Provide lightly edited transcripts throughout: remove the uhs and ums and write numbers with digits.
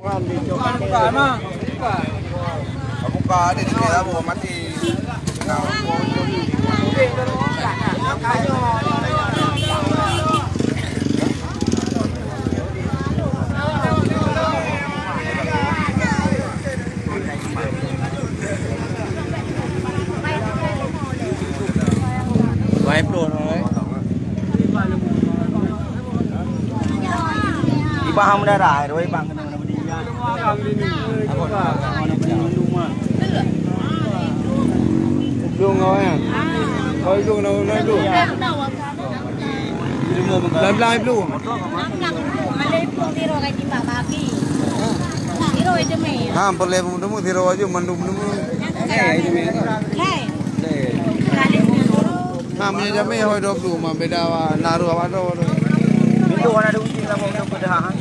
Buka mah. Buka ada di dia bawa mati. Vài đồ thôi. Đi ba không đã đại rồi bằng cái nó đi ra. Luôn rồi à. Thôi luôn đâu nói luôn. Làm live luôn. Boleh mendemu thiro aja mendemu. Namanya jamai hoi dop tu mah beda naru apa tu. Itu warna ada uji lah mau dah.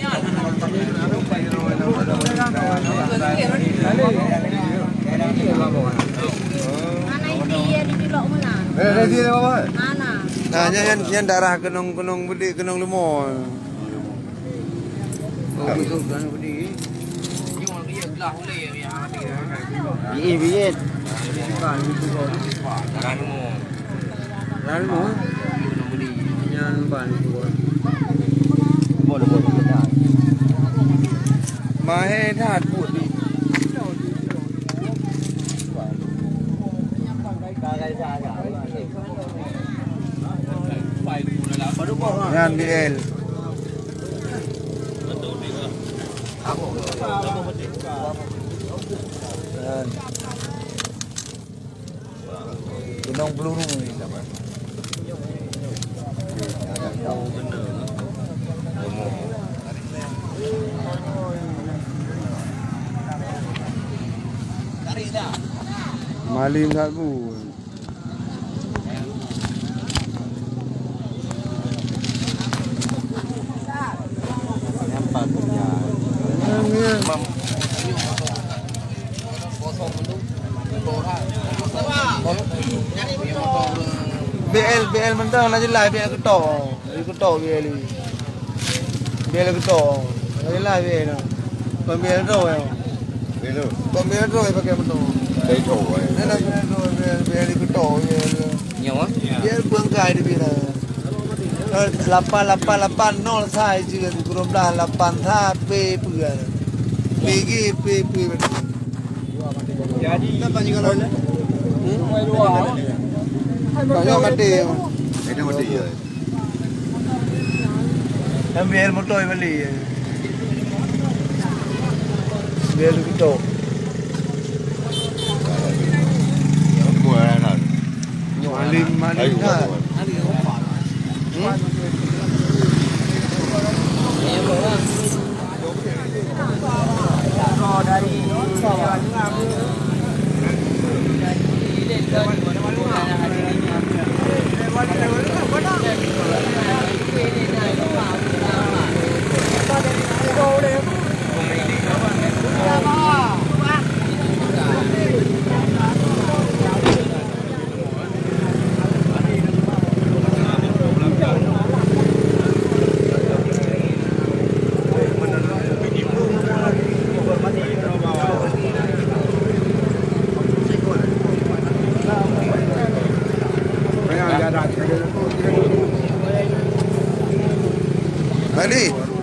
Nah, yang darah kenong budi kenong lemon. Biit. Lalu yang ban boleh mahe thad put ni yan BL Gunung peluru ni dapat. Malim tak bu. Nampak ya. BL mentang nak jelas BL ketok BL ketok jelas BL còn BL rồi còn BL rồi pakai betul đây rồi nên là BL ketok nhiều á BL phương cài đi bây giờ 8880 sai chưa thì cũng là 8 tha P bữa PG P jadi apa juga lo banyak mati itu mati ya ambil motor beli biar kita malim kan dari Ready?